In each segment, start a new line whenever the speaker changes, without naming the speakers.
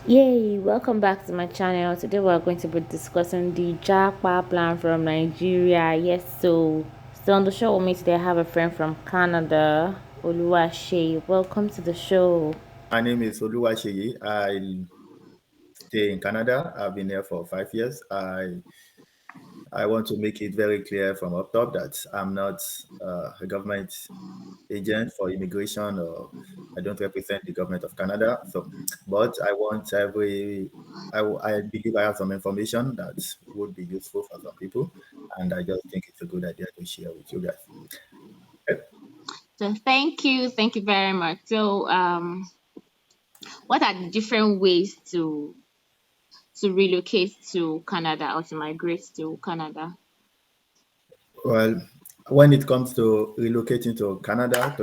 Yay! Welcome back to my channel. Today we are going to be discussing the Japa plan from Nigeria. Yes, so on the show with me today I have a friend from Canada, Oluwashe. Welcome to the show.
My name is Oluwasheyi. I stay in Canada. I've been here for 5 years. I want to make it very clear from up top that I'm not a government agent for immigration, or I don't represent the government of Canada. But I want I believe I have some information that would be useful for some people, and I just think it's a good idea to share with you guys.
So thank you very much. What are the different ways to relocate to Canada or to migrate to Canada?
Well, when it comes to relocating to Canada,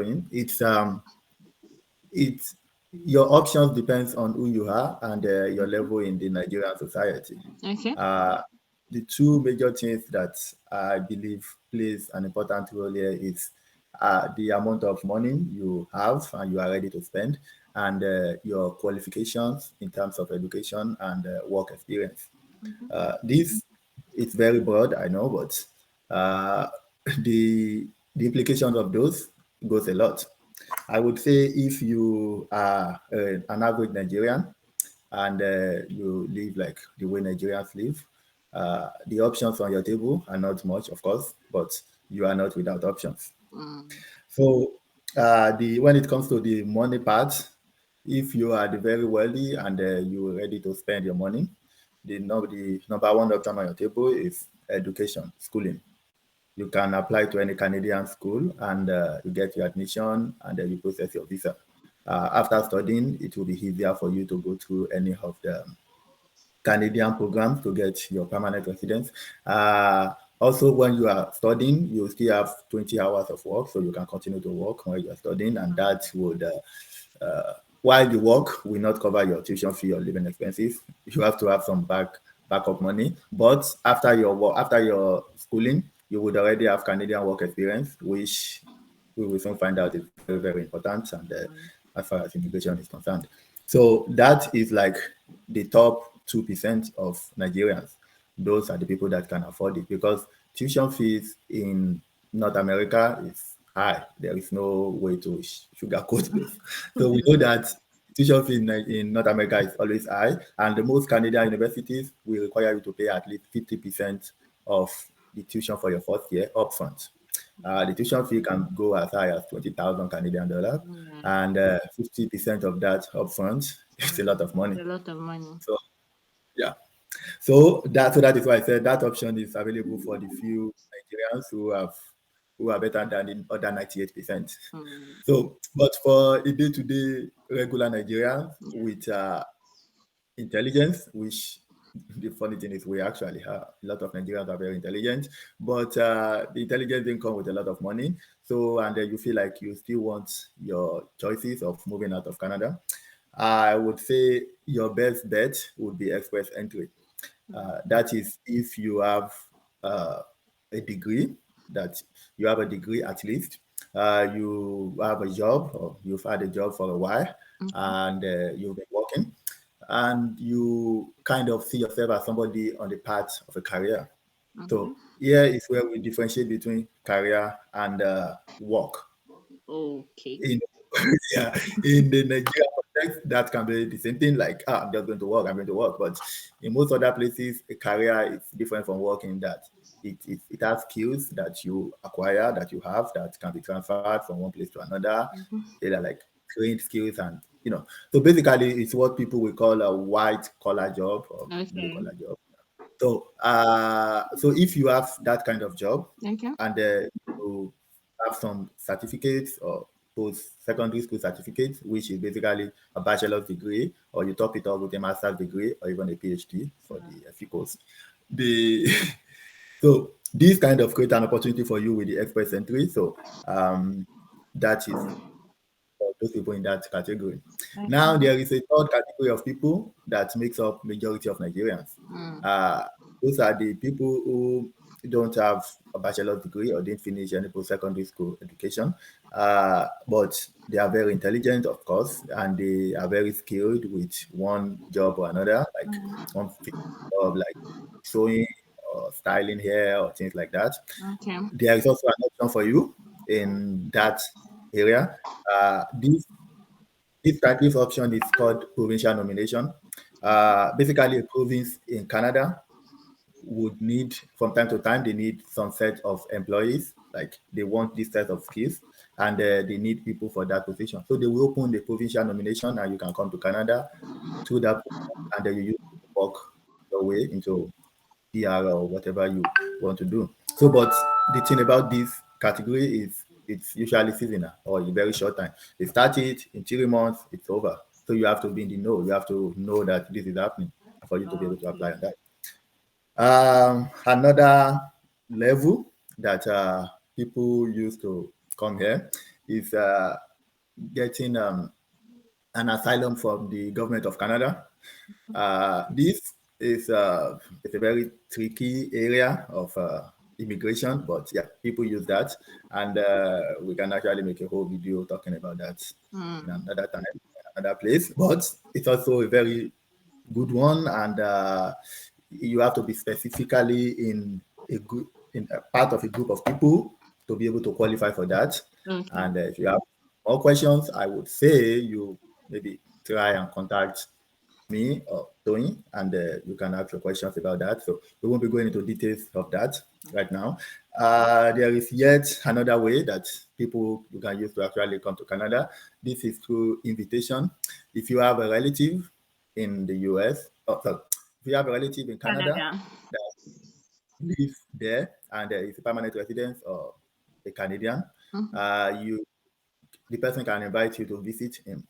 it's your options depends on who you are and your level in the Nigerian society.
Okay.
Uh, the two major things that I believe plays an important role here is the amount of money you have and you are ready to spend, and your qualifications in terms of education and work experience. This is very broad, I know, but uh, the implications of those goes a lot. I would say if you are an average Nigerian and you live like the way Nigerians live, the options on your table are not much, of course, but you are not without options.
Mm,
So the when it comes to the money part, if you are the very wealthy and you're ready to spend your money, the number one option on your table is education, schooling. You can apply to any Canadian school and you get your admission and then you process your visa. After studying, it will be easier for you to go through any of the Canadian programs to get your permanent residence. Also, when you are studying, you still have 20 hours of work, so you can continue to work while you are studying, and that would, while you work, will not cover your tuition fee or living expenses. You have to have some backup money. But after your work, after your schooling, you would already have Canadian work experience, which we will soon find out is very, very important, and
mm,
as far as immigration is concerned. So that is like the top 2% of Nigerians. Those are the people that can afford it because tuition fees in North America is high. There is no way to sugarcoat this. So we know that tuition fee in North America is always high, and the most Canadian universities will require you to pay at least 50% of the tuition for your first year upfront. The tuition fee can go as high as 20,000 Canadian dollars,
yeah,
and 50% of that upfront is a lot of
it's
money.
a lot of money.
So yeah, so that is why I said that option is available for the few Nigerians who are better than the other 98%.
Mm,
So, but for a day-to-day regular Nigerian with intelligence, which the funny thing is we actually have a lot of Nigerians are very intelligent, but the intelligence didn't come with a lot of money. So, and then you feel like you still want your choices of moving out of Canada. I would say your best bet would be express entry. That is if you have uh, a degree, that you have a degree at least, you have a job or you've had a job for a while
okay.
and you've been working and you kind of see yourself as somebody on the path of a career.
Okay.
So here is where we differentiate between career and work.
Okay.
In yeah, in the Nigerian context, that can be the same thing. Like, I'm just going to work. I'm going to work. But in most other places, a career is different from work in that it has skills that you acquire, that you have, that can be transferred from one place to another.
Mhm.
They are like trained skills, and So basically, it's what people will call a white collar job or blue
Okay.
collar job. So if you have that kind of job
Okay.
and you have some certificates or post-secondary school certificates, which is basically a bachelor's degree, or you top it up with a master's degree or even a PhD for the FE course. The so this kind of create an opportunity for you with the express entry. So that is for those people in that category. Now
Okay.
there is a third category of people that makes up majority of Nigerians.
Mm,
Uh, those are the people who don't have a bachelor's degree or didn't finish any post-secondary school education, but they are very intelligent, of course, and they are very skilled with one job or another, like one job like sewing or styling hair or things like that.
Okay.
There is also an option for you in that area. This option is called provincial nomination. Basically, a province in Canada would need, from time to time, they need some set of employees, like they want this set of skills, and they need people for that position. So they will open the provincial nomination, and you can come to Canada through that, and then you use it to work your way into PR or whatever you want to do. So, but the thing about this category is it's usually seasonal or a very short time. They start it in 3 months, it's over. So you have to be in the know. You have to know that this is happening for you to be able to
Okay.
apply on that. Another level that people used to come here is getting an asylum from the government of Canada. This is it's a very tricky area of immigration, but yeah, people use that, and we can actually make a whole video talking about that in
Mm.
another time, another place. But it's also a very good one, and you have to be specifically in a part of a group of people to be able to qualify for that.
Okay.
And if you have more questions, I would say you maybe try and contact me or Tony, and you can ask your questions about that. So we won't be going into details of that right now. There is yet another way that people you can use to actually come to Canada. This is through invitation. If you have a relative in the US, oh, sorry, if you have a relative in Canada
Canada.
that lives there and is a permanent resident or a Canadian,
Mhm.
you the person can invite you to visit him.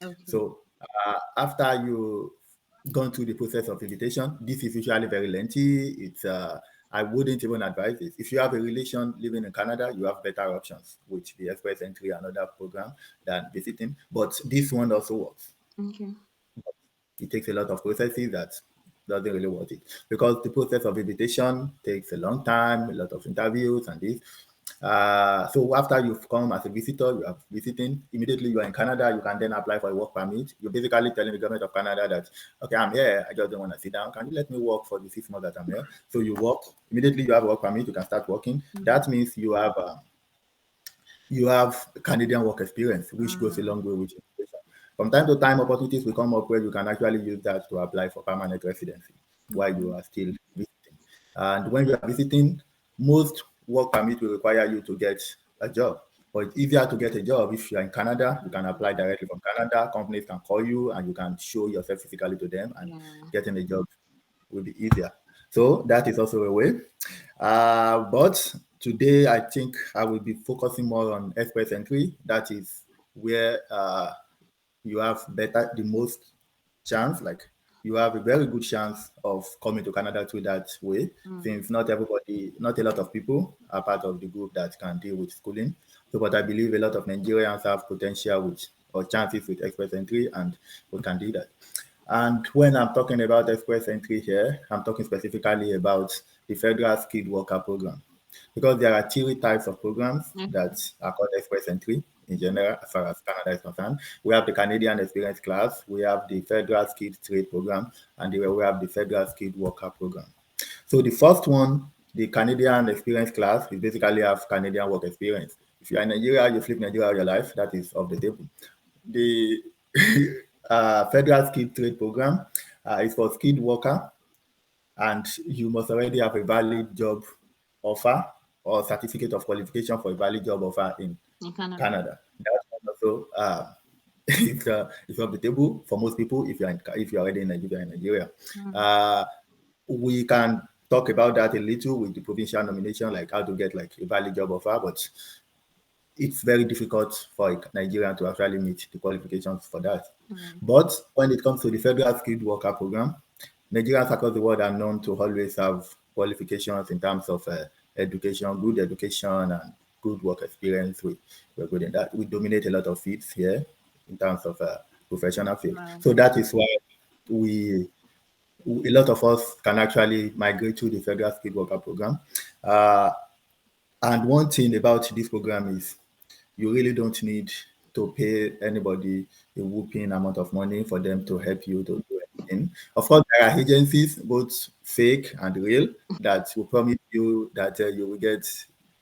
Okay.
So after you gone through the process of invitation, this is usually very lengthy. It's I wouldn't even advise it. If you have a relation living in Canada, you have better options with the express entry and other program than visiting. But this one also works.
Okay.
It takes a lot of processes that doesn't really worth it because the process of invitation takes a long time, a lot of interviews and this. So after you've come as a visitor, you are visiting, immediately you are in Canada, you can then apply for a work permit. You're basically telling the government of Canada that, okay, I'm here, I just don't want to sit down. Can you let me work for the 6 months that I'm here? So you work, immediately you have a work permit, you can start working. That means you have Canadian work experience, which goes a
Mm.
long way with immigration. From time to time, opportunities will come up where you can actually use that to apply for permanent residency while you are still visiting. And when you are visiting, most work permit will require you to get a job. But it's easier to get a job if you're in Canada. You can apply directly from Canada. Companies can call you and you can show yourself physically to them, and
Yeah.
getting a job will be easier. So that is also a way. But today, I think I will be focusing more on express entry. That is where you have the most chance, like you have a very good chance of coming to Canada through that way,
Mm.
since not everybody, not a lot of people are part of the group that can deal with schooling. So, but I believe a lot of Nigerians have potential with or chances with express entry, and we can do that. And when I'm talking about express entry here, I'm talking specifically about the Federal Skilled Worker Program because there are three types of programs
Okay.
that are called express entry in general, as far as Canada is concerned. We have the Canadian Experience Class, we have the Federal Skilled Trade Program, and we have the Federal Skilled Worker Program. So the first one, the Canadian Experience Class, is basically have Canadian work experience. If you are in Nigeria, you flip Nigeria all your life, that is off the table. The Federal Skilled Trade Program is for skilled worker, and you must already have a valid job offer or certificate of qualification for a valid job offer in
In Canada.
Canada. That's also it's off the table for most people if you're already in Nigeria.
Mm.
Uh, we can talk about that a little with the provincial nomination, like how to get like a valid job offer, but it's very difficult for a Nigerian to actually meet the qualifications for that.
Mm.
But when it comes to the Federal Skilled Worker Program, Nigerians across the world are known to always have qualifications in terms of education, good education, and good work experience. We're good in that. We dominate a lot of fields here in terms of professional field.
Wow.
So that is why we a lot of us can actually migrate to the federal skilled worker program. Uh, and one thing about this program is you really don't need to pay anybody a whooping amount of money for them to help you to do anything. Of course, there are agencies, both fake and real, that will promise you that you will get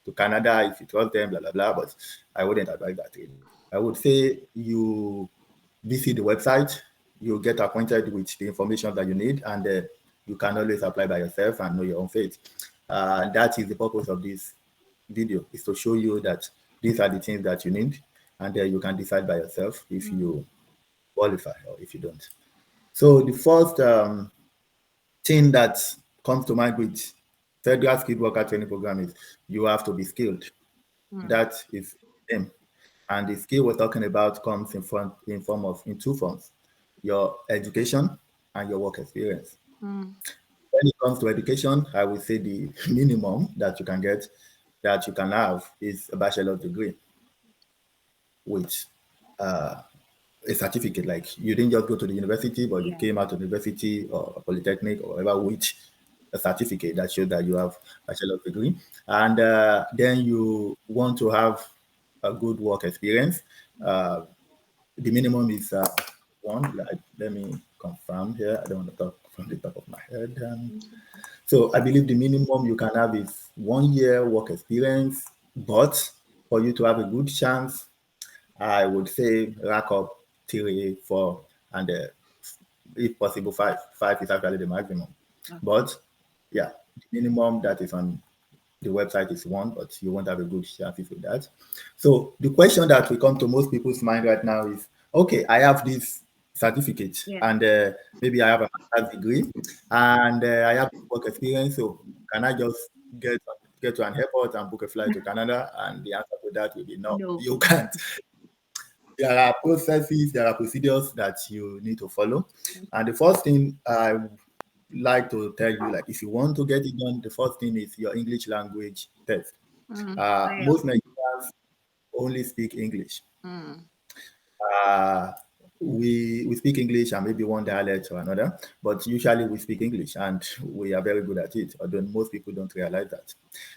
to Canada if you trust them, blah, blah, blah. But I wouldn't advise that really. I would say you visit the website, you get acquainted with the information that you need, and you can always apply by yourself and know your own fate. That is the purpose of this video, is to show you that these are the things that you need, and you can decide by yourself if you qualify or if you don't. So the first thing that comes to mind with federal skilled worker training program is you have to be skilled. That is them. And the skill we're talking about comes in two forms: your education and your work experience. When it comes to education, I would say the minimum that you can get, that you can have, is a bachelor's degree with a certificate. Like you didn't just go to the university, but you
Yeah.
came out of university or a polytechnic or whatever with a certificate that shows that you have a bachelor's degree. And then you want to have a good work experience. Uh, the minimum is one. Like, let me confirm here. I don't want to talk from the top of my head. So I believe the minimum you can have is 1 year work experience, but for you to have a good chance, I would say rack up 3, 4, and if possible 5. 5 is actually the maximum. But yeah, the minimum that is on the website is 1, but you won't have a good chances with that. So the question that will come to most people's mind right now is, okay, I have this certificate,
Yeah.
and maybe I have a master's degree, and I have work experience. So can I just get get to an airport and book a flight to Canada? And the answer to that will be no.
No.
You can't. There are processes, there are procedures that you need to follow. And the first thing I would like to tell you, like if you want to get it done, the first thing is your English language test.
Oh, yeah.
Most Nigerians only speak English.
Mm.
Uh, we speak English and maybe one dialect or another, but usually we speak English and we are very good at it. Although most people don't realize that.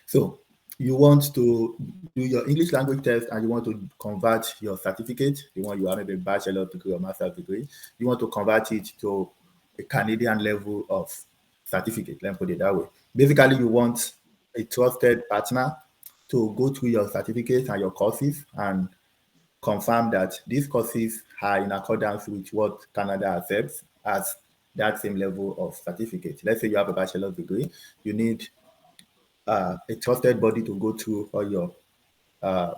So you want to do your English language test and you want to convert your certificate, the one you have, maybe a bachelor degree or master's degree, you want to convert it to a Canadian level of certificate. Let me put it that way. Basically, you want a trusted partner to go through your certificates and your courses and confirm that these courses are in accordance with what Canada accepts as that same level of certificate. Let's say you have a bachelor's degree, you need a trusted body to go through all your uh,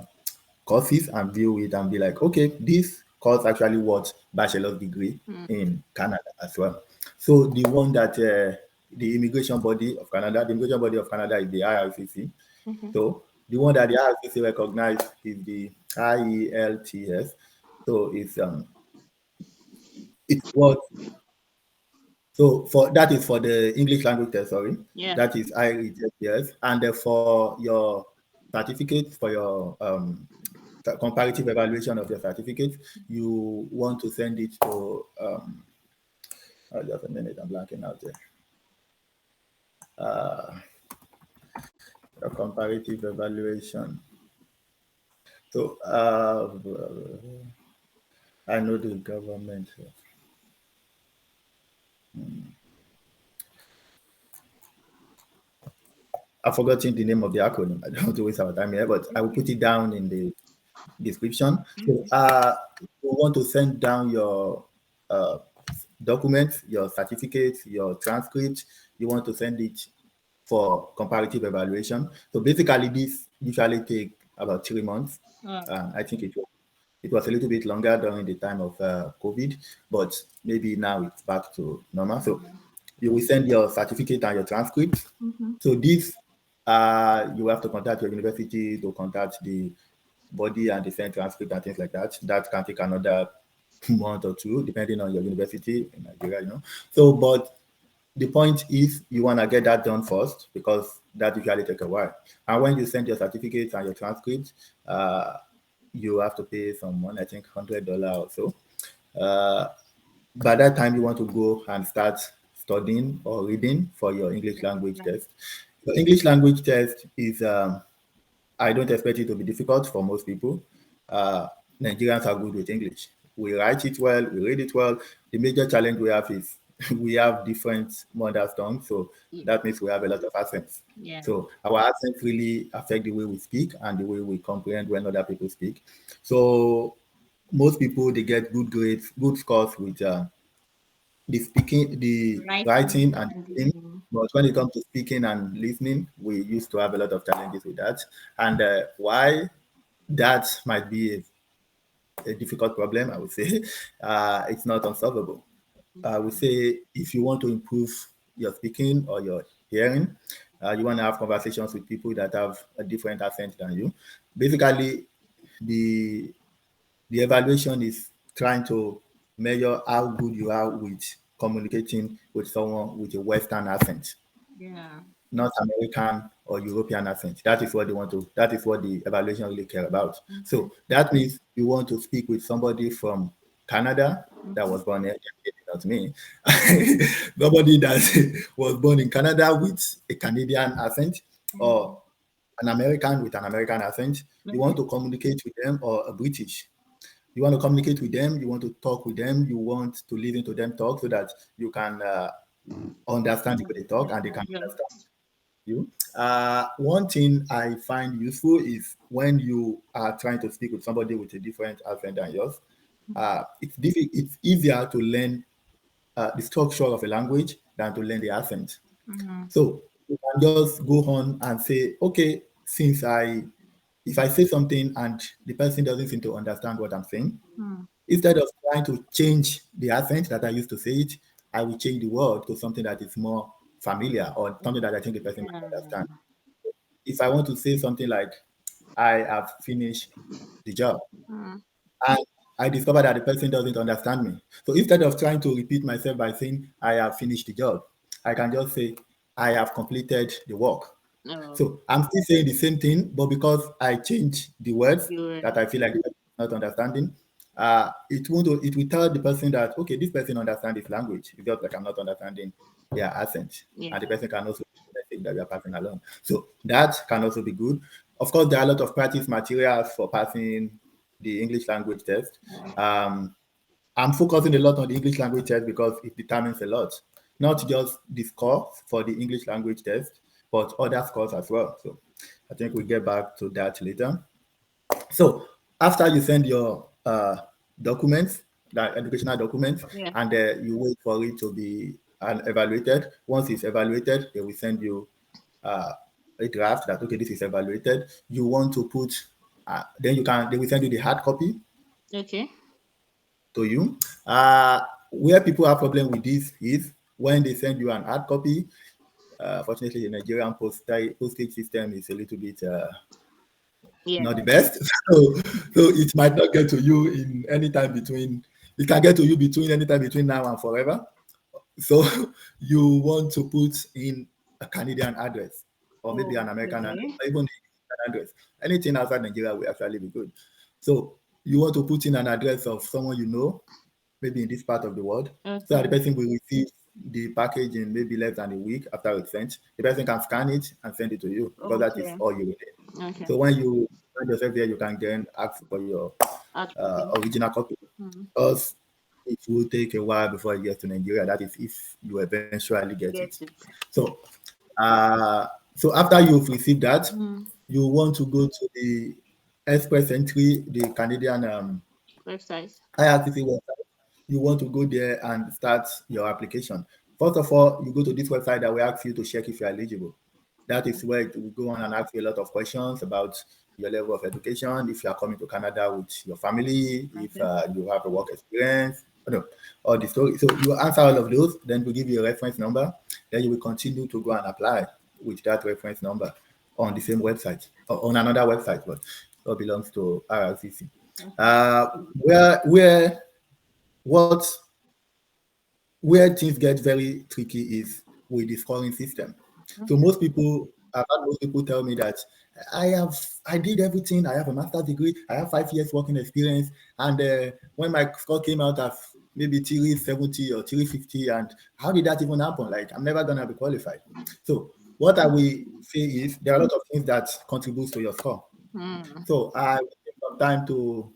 courses and view it and be like, okay, this course actually worth bachelor's degree in Canada as well. So the one that the immigration body of Canada, the immigration body of Canada is the IRCC. So the one that the IRCC recognized is the IELTS. So it's what, so for that is for the English language test, sorry.
Yeah.
That is IELTS. And for your certificate, for your comparative evaluation of your certificate, you want to send it to just a minute, I'm blanking out there. Your comparative evaluation. So I know the government. I've forgotten the name of the acronym. I don't want to waste our time here, but I will put it down in the description. So you want to send down your uh, documents, your certificates, your transcripts. You want to send it for comparative evaluation. So basically, this usually take about 3 months. I think it was a little bit longer during the time of COVID, but maybe now it's back to normal. So you will send your certificate and your transcript. So this, you have to contact your university to contact the body and the send transcript and things like that. That can take another month or two, depending on your university in Nigeria, So, but the point is you want to get that done first because that usually take a while. And when you send your certificates and your transcripts, you have to pay some money, I think $100 or so. Uh, by that time, you want to go and start studying or reading for your English language
Yeah.
test. The English language test is, I don't expect it to be difficult for most people. Uh, Nigerians are good with English. We write it well, we read it well. The major challenge we have is we have different mother tongues, so
Yeah.
that means we have a lot of accents.
Yeah.
So our accents really affect the way we speak and the way we comprehend when other people speak. So most people they get good grades, good scores with the speaking, the writing
Writing
and
and
listening.
listening.
But when it comes to speaking and listening, we used to have a lot of challenges with that. And why that might be a difficult problem, I would say, it's not unsolvable. I would say if you want to improve your speaking or your hearing, you want to have conversations with people that have a different accent than you. Basically, the the evaluation is trying to measure how good you are with communicating with someone with a Western accent,
Yeah.
not American or European accent. That is what they want to, that is what the evaluation really care about.
Okay.
So that means you want to speak with somebody from Canada that
Mm-hmm.
was born here, not me. Somebody that was born in Canada with a Canadian accent,
Mm.
or an American with an American accent. You want
Okay.
to communicate with them, or a British. You want to communicate with them, you want to talk with them, you want to listen to them talk so that you can understand the way they talk and they can
Yeah.
understand you. One thing I find useful is when you are trying to speak with somebody with a different accent than yours, it's easier to learn the structure of a language than to learn the accent.
Mm-hmm.
So you can just go on and say, okay, if I say something and the person doesn't seem to understand what I'm saying,
Mm.
instead of trying to change the accent that I used to say it, I will change the word to something that is more familiar or something that I think the person might understand.
Yeah.
If I want to say something like, I have finished the job,
Mm.
and I discover that the person doesn't understand me. So instead of trying to repeat myself by saying, I have finished the job, I can just say, I have completed the work.
Oh,
So I'm still saying the same thing, but because I change the words
you were.
that I feel like the person is not understanding, it will tell the person that okay, this person understands this language. It's just like I'm not understanding their accent, and the
Yeah.
person can also get the message that we are passing along. So that can also be good. Of course, there are a lot of practice materials for passing the English language test. Um, I'm focusing a lot on the English language test because it determines a lot, not just the score for the English language test, but other scores as well. So I think we'll get back to that later. So after you send your documents, the educational documents,
Yeah.
and you wait for it to be evaluated. Once it's evaluated, they will send you uh, a draft that okay, this is evaluated. You want to put, then they will send you the hard copy
Okay.
to you. Where people have problem with this is when they send you an hard copy. Fortunately, the Nigerian postage system is a little bit
Yeah.
not the best. So it might not get to you in any time between. It can get to you between any time between now and forever. So you want to put in a Canadian address or maybe an American address,
Okay.
or even an address. Anything outside Nigeria will actually be good. So you want to put in an address of someone you know, maybe in this part of the world, so that the
Okay.
person will receive the package in maybe less than a week after it's sent. The person can scan it and send it to you because that is
Okay.
all you need.
Okay.
So when you find yourself there, you can then ask for your
Hard copy.
original copy.
Mm.
Because it will take a while before it gets to Nigeria. That is if you eventually get it.
Get it.
So, uh, so after you've received that,
Mm.
you want to go to the Express Entry, the Canadian
Website.
IRCC website. You want to go there and start your application. First of all, you go to this website that will ask you to check if you're eligible. That is where it will go on and ask you a lot of questions about your level of education, if you are coming to Canada with your family, if
Okay.
you have a work experience, no, all the story. So you answer all of those, then we give you a reference number. Then you will continue to go and apply with that reference number on the same website or on another website, but it belongs to RRCC.
Okay.
Where what where things get very tricky is with the scoring system. So
Okay.
most people, I've had most people tell me that I did everything. I have a master's degree. I have 5 years working experience, and when my score came out as maybe 370 or 350. And how did that even happen? Like, I'm never gonna be qualified. So what I will say is there are a lot of things that contributes to your score.
Mm.
So I will take some time to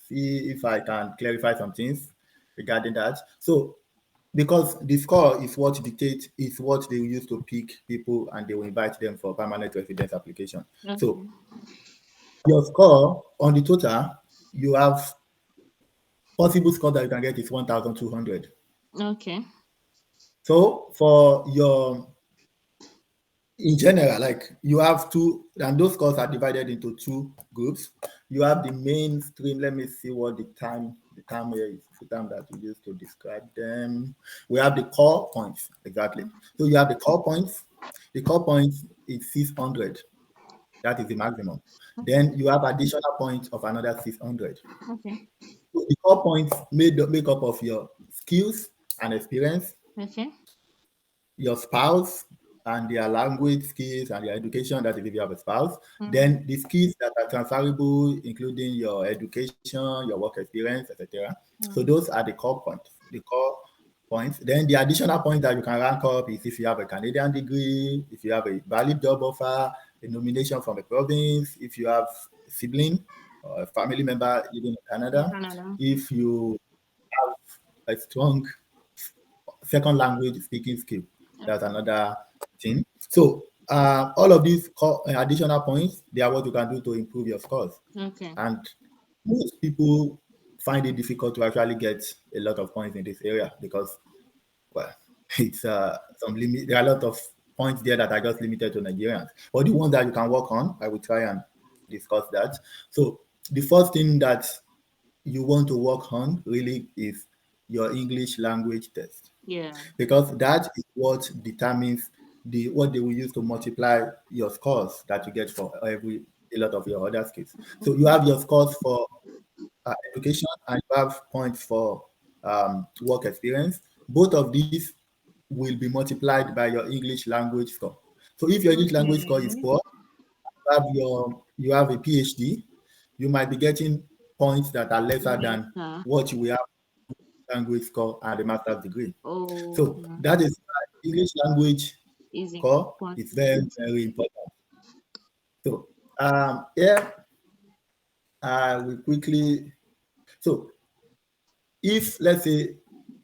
see if I can clarify some things regarding that. So because the score is what dictates, is what they use to pick people and they will invite them for permanent residence application. So
Okay.
your score on the total, you have possible score that you can get is 1,200.
Okay.
So for your in general, like you have two, and those scores are divided into two groups. You have the mainstream. Let me see what the term here is, the term that we use to describe them. We have the core points, exactly. So you have the core points. The core points is 600. That is the maximum.
Okay.
Then you have additional points of another 600.
Okay.
So the core points make up of your skills and experience,
Okay.
your spouse and their language skills and their education, that is if you have a spouse.
Mm.
Then the skills that are transferable, including your education, your work experience, etc. So
Mm.
those are the core points. The core points. Then the additional points that you can rank up is if you have a Canadian degree, if you have a valid job offer, a nomination from a province, if you have a sibling or a family member living in
In
Canada,
Canada.
if you have a strong second language speaking skill. That's
Okay.
another thing. So all of these additional points, they are what you can do to improve your scores.
Okay.
And most people find it difficult to actually get a lot of points in this area because, well, it's some limit. There are a lot of points there that are just limited to Nigerians. But the ones that you can work on, I will try and discuss that. So the first thing that you want to work on really is your English language test
Yeah.
because that is what determines what they will use to multiply your scores that you get for a lot of your other skills. So you have your scores for education and you have points for work experience. Both of these will be multiplied by your English language score. So if your English language score is
Okay.
poor, you have a PhD, you might be getting points that are lesser than
Later.
what you will have language score and a master's degree.
Oh,
So that is why English language
is
score is very,
important.
very important. So yeah, I will quickly. So if let's say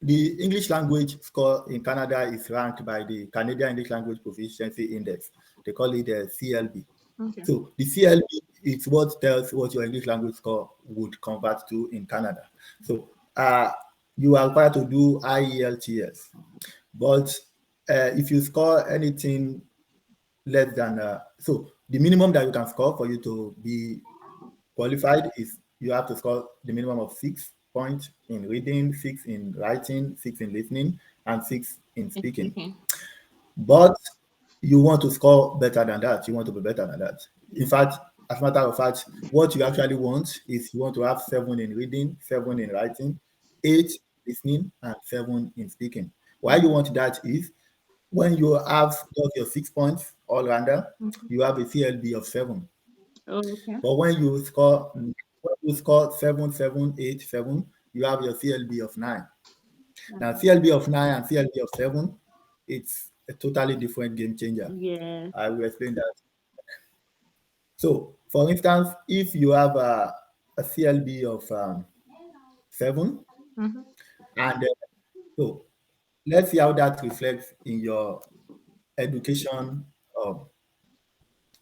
the English language score in Canada is ranked by the Canadian English Language Proficiency Index, they call it the CLB.
Okay.
So the CLB is what tells what your English language score would convert to in Canada. So you are required to do IELTS. But if you score anything less than, so the minimum that you can score for you to be qualified is you have to score the minimum of 6 points in reading, 6 in writing, 6 in listening, and 6 in
It's
speaking.
speaking.
But you want to score better than that. You want to be better than that. In fact, as a matter of fact, what you actually want is you want to have 7 in reading, 7 in writing, 8 listening, and 7 in speaking. Why you want that is when you have got your 6 points all rounder,
Mhm.
you have a CLB of 7.
Okay.
But when you score 7, 7, 8, 7, you have your CLB of 9. Now CLB of 9 and CLB of 7, it's a totally different game changer.
Yes.
I will explain that. So, for instance, if you have a CLB of 7,
Mm-hmm.
and so let's see how that reflects in your education, um,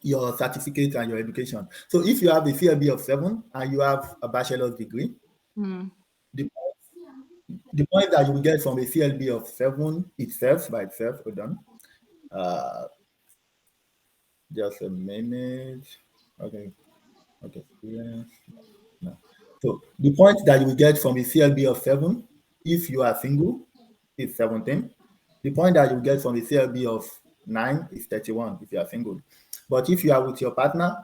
your certificate, and your education. So, if you have a CLB of 7 and you have a bachelor's degree,
Mm.
the, the point that you will get from a CLB of 7 itself by itself, hold on, uh, just a minute. Okay, okay, experience. No. So the point that you will get from a CLB of 7, if you are single, is 17. The point that you get from a CLB of 9 is 31 if you are single. But if you are with your partner,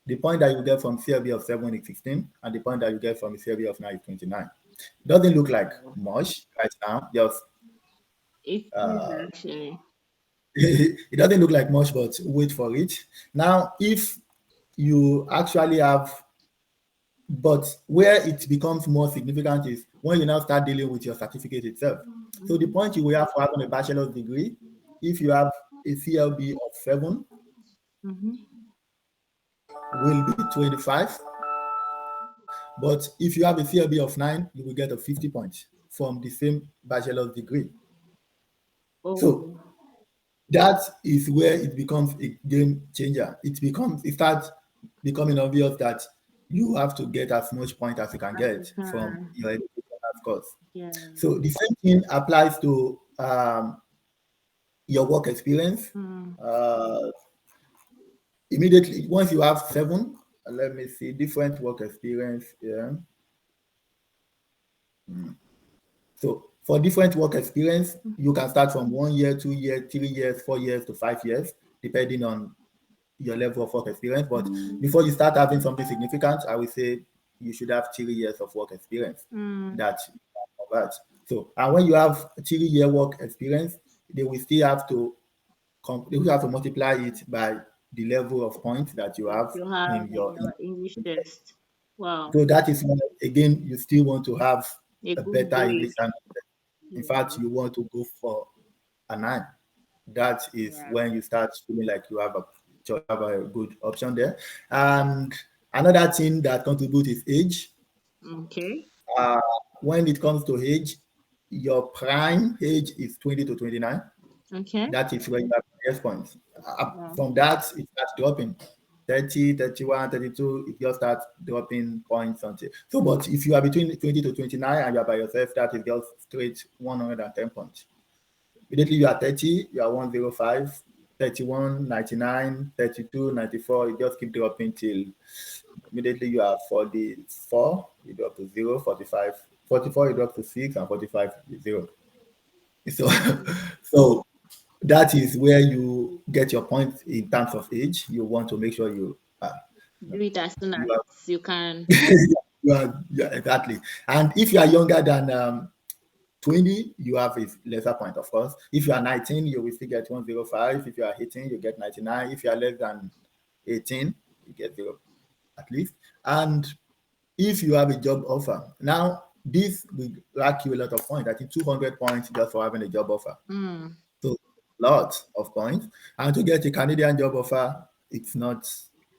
the point that you get from CLB of 7 is 16, and the point that you get from a CLB of 9 is 29. It doesn't look like much right now. Just
It is
uh,
actually.
it doesn't look like much, but wait for it. Now, if you actually have, but where it becomes more significant is when you now start dealing with your certificate itself. So the
Mm-hmm.
point you will have for having a bachelor's degree, if you have a CLB of 7,
Mm-hmm.
will be 25. But if you have a CLB of 9, you will get a 50 points from the same bachelor's degree. So
Oh.
that is where it becomes a game changer. It starts becoming obvious that you have to get as much point as you can
As you
get from
can.
your education, of course.
Yeah.
So the same thing applies to your work experience.
Mm.
Uh, Immediately, once you have 7, let me see, different work experience. Yeah. So for different work experience, you can start from 1 year, 2 years, 3 years, 4 years to 5 years, depending on your level of work experience. But before you start having something significant, I would say you should have 3 years of work experience
Mm.
that you can convert. So, and when you have 3 year work experience, they will still have to they will have to multiply it by the level of points that you
That
have
you have
in
in
your
your English test. Wow.
so that is why again you still want to have
A
a
good
better English
grade.
language. In fact,
Yeah.
you want to go for a 9. That is
Yeah.
when you start feeling like you have a good option there. And another thing that contributes is age.
Okay.
Uh, when it comes to age, your prime age is 20 to 29.
Okay.
That is where you have the highest points.
Yeah.
From that, it starts dropping. 30, 31, 32, it just starts dropping points until. So, but if you are between 20 to 29 and you are by yourself, that is just straight 110 points. Immediately you are 30, you are 105, 31, 99, 32, 94. You just keep dropping till immediately you are 44, you drop to 0, 45, 44, you drop to 6, and 45 is 0. So, so that is where you get your point in terms of age. You want to make sure
Do it as soon
you
as
are,
you can.
yeah, exactly. And if you are younger than 20, you have a lesser point, of course. If you are 19, you will still get 105. If you are 18, you get 99. If you are less than 18, you get 0 at least. And if you have a job offer, now this will rack you a lot of points. I think 200 points just for having a job offer.
Mm.
So lots of points. And to get a Canadian job offer, it's not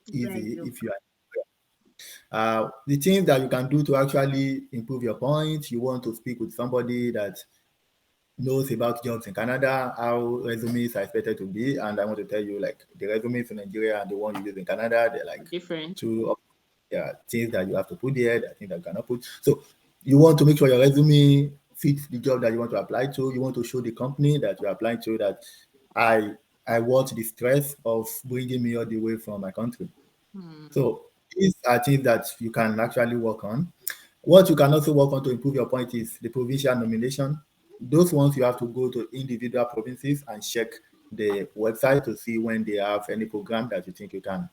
Very
easy
good.
if you are the things that you can do to actually improve your points, you want to speak with somebody that knows about jobs in Canada, how resumes are expected to be. And I want to tell you, like, the resumes in Nigeria and the one you use in Canada, they're like
Different.
two things that you have to put there, there are things that you cannot put. So you want to make sure your resume fits the job that you want to apply to. You want to show the company that you're applying to that I I want the stress of bringing me all the way from my country.
Hmm.
So these are things that you can actually work on. What you can also work on to improve your point is the provincial nomination. Those ones you have to go to individual provinces and check the website to see when they have any program that you think you can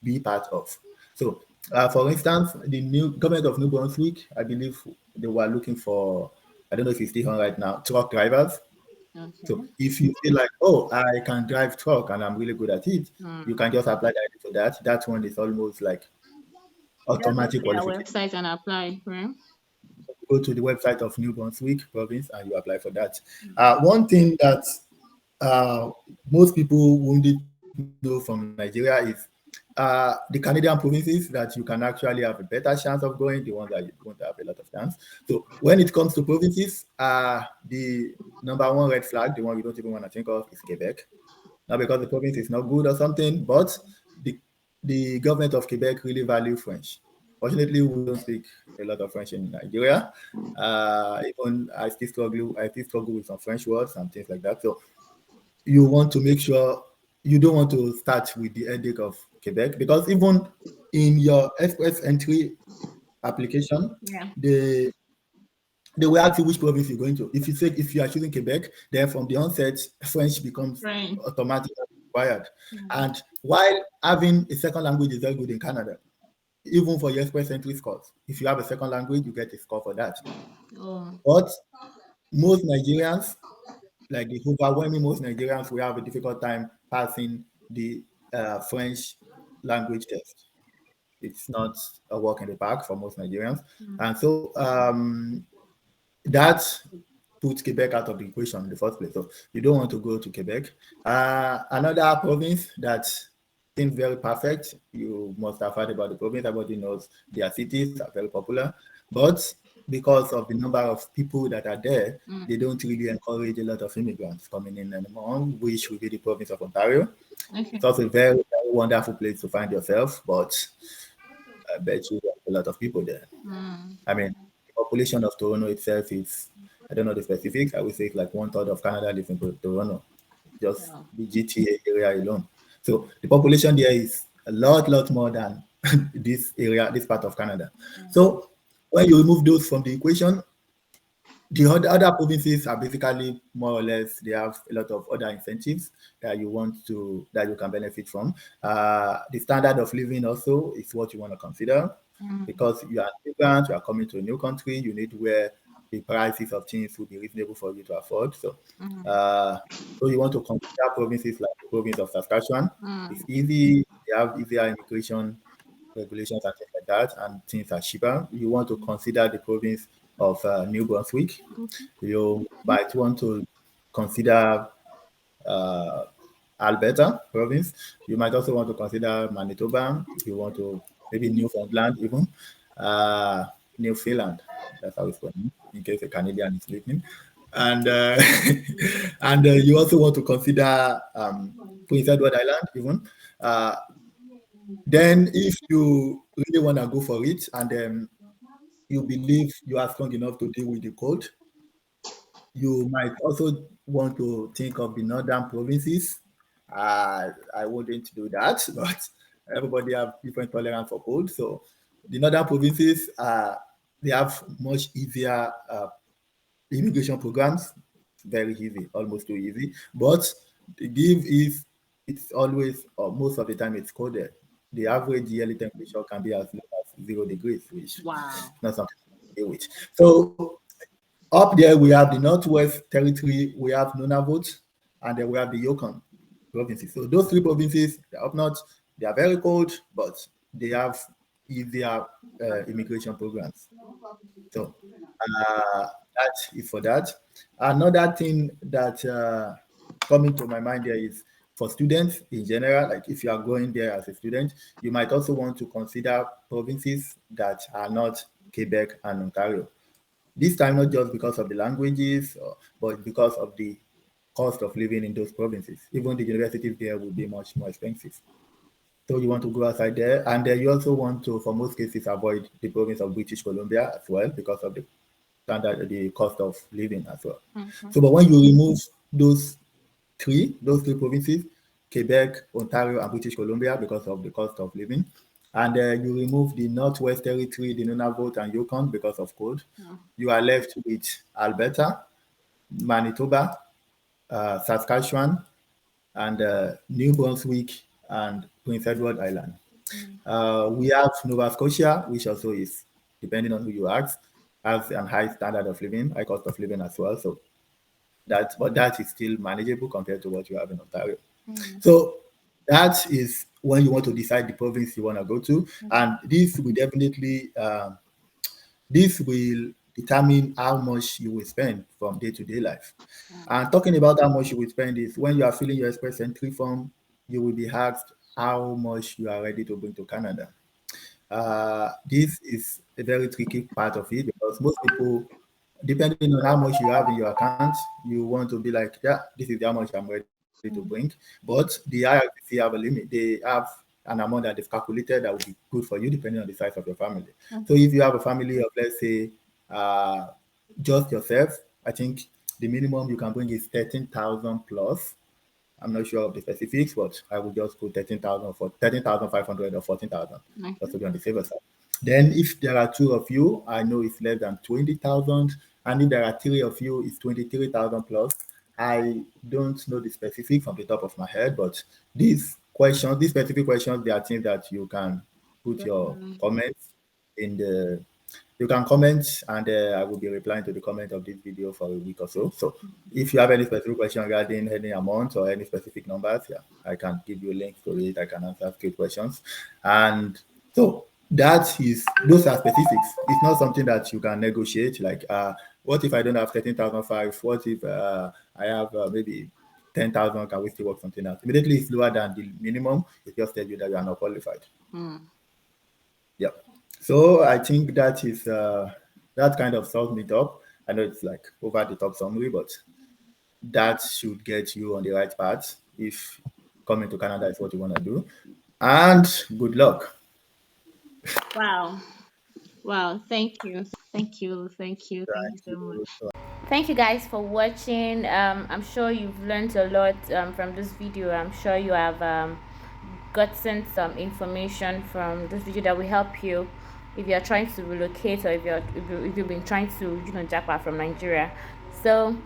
be part of. So, for instance, the new government of New Brunswick, I believe they were looking for, I don't know if it's still on right now, truck drivers. So
Okay.
if you feel like, oh, I can drive truck and I'm really good at it, you
Hmm.
can just apply directly for that. That one is almost like
Just go to
automatic
their
qualification.
website and apply, right?
Go to the website of New Brunswick province and you apply for that. One thing that uh, most people wouldn't know from Nigeria is the Canadian provinces that you can actually have a better chance of going, the ones that you won't have a lot of chance. So when it comes to provinces, the number one red flag, the one you don't even want to think of, is Quebec. Not because the province is not good or something, but the the government of Quebec really value French. Fortunately, we don't speak a lot of French in Nigeria. Even I still struggle with some French words and things like that. So you want to make sure you don't want to start with the headache of Quebec because even in your express entry application,
Yeah.
they they will ask you which province you're going to. If you are choosing Quebec, then from the onset, French becomes
French.
automatically required.
Hmm.
And while having a second language is very good in Canada, even for your express entry scores, if you have a second language, you get a score for that.
Oh.
But most Nigerians, like the overwhelming most Nigerians, will have a difficult time passing the French language test. It's not a walk in the park for most Nigerians. And so that puts Quebec out of the equation in the first place. So you don't want to go to Quebec. Another province that seems very perfect, you must have heard about the province. Everybody knows their cities are very popular. But because of the number of people that are there, they don't really encourage a lot of immigrants coming in anymore, which will be the province of Ontario.
Okay.
It's also a very, very wonderful place to find yourself, but I bet you there's a lot of people there. I mean, the population of Toronto itself is, I don't know the specifics, I would say it's like one third of Canada lives in Toronto, just
Wow.
the GTA area alone. So the population there is a lot more than this area, this part of Canada. So when you remove those from the equation, the other provinces are basically more or less, they have a lot of other incentives that you can benefit from. The standard of living also is what you want to consider, because you are immigrant, you are coming to a new country, you need where the prices of things will be reasonable for you to afford. Uh, so you want to consider provinces like the province of Saskatchewan. It's easy, they have easier immigration regulations and things like that, and things are cheaper. You want to consider the province of New Brunswick. You might want to consider uh, Alberta province. You might also want to consider Manitoba. You want to maybe Newfoundland even, uh, New Zealand. That's how it's going. In case a Canadian is listening, and and you also want to consider Prince Edward Island even. Uh, then, if you really want to go for it, and you believe you are strong enough to deal with the cold, you might also want to think of the northern provinces. I wouldn't do that, but everybody have different tolerance for cold. So the northern provinces, they have much easier immigration programs, very easy, almost too easy. But the give is it's always, or most of the time, it's colder. The average yearly temperature can be as low as 0 degrees, which is
Wow.
not something to deal with. So up there, we have the Northwest Territory, we have Nunavut, and then we have the Yukon provinces. So those three provinces, they're up north, they are very cold, but they have easier immigration programs. So that is for that. Another thing that coming to my mind there is for students in general, like if you are going there as a student, you might also want to consider provinces that are not Quebec and Ontario. This time, not just because of the languages, but because of the cost of living in those provinces. Even the universities there will be much more expensive. So you want to go outside there, and then you also want to, for most cases, avoid the province of British Columbia as well because of the standard, the cost of living as well. So, but when you remove those those three provinces, Quebec, Ontario, and British Columbia, because of the cost of living, and you remove the Northwest Territory, the Nunavut, and Yukon because of cold, you are left with Alberta, Manitoba, Saskatchewan, and New Brunswick and Prince Edward Island. We have Nova Scotia, which also is, depending on who you ask, has a high standard of living, high cost of living as well. So but that is still manageable compared to what you have in Ontario. So that is when you want to decide the province you want to go to, and this will determine how much you will spend from day to day life. And talking about how much you will spend is when you are filling your express entry form, you will be asked how much you are ready to bring to Canada. This is a very tricky part of it because most people, depending on how much you have in your account, you want to be like, yeah, this is how much I'm ready to bring. But the IRCC have a limit. They have an amount that they've calculated that will be good for you depending on the size of your family. So if you have a family of, let's say, uh, just yourself, I think the minimum you can bring is 13,000 plus. I'm not sure of the specifics, but I would just put 13,000 for 13,500 or 14,000 just to be on the safer side. Then, if there are two of you, I know it's less than 20,000. And if there are three of you, it's 23,000 plus. I don't know the specifics from the top of my head, but these specific questions, they are things that you can put your comments in the you can comment, and I will be replying to the comment of this video for a week or so. So if you have any specific question regarding any amount or any specific numbers, yeah, I can give you links to it. I can answer quick questions. And so that is those are specifics. It's not something that you can negotiate. Like, what if I don't have 13,005? What if I have maybe 10,000? Can we still work something out? Immediately, it's lower than the minimum. It just tells you that you are not qualified.
Mm.
Yeah. So I think that is that kind of sums it up. I know it's like over the top summary, but that should get you on the right path if coming to Canada is what you want to do. And good luck.
Wow. Wow. Thank you. Thank you. Thank you. Thank you
Thank
so much.
you.
Thank you guys for watching. I'm sure you've learned a lot from this video. I'm sure you have gotten some information from this video that will help you if you're trying to relocate, or if you've been trying to jackpot from Nigeria. So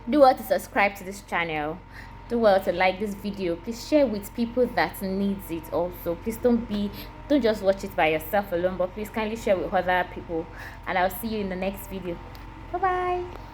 do well to subscribe to this channel, do well to like this video, please share with people that needs it also. Please don't just watch it by yourself alone, but please kindly share with other people, and I'll see you in the next video. Bye bye.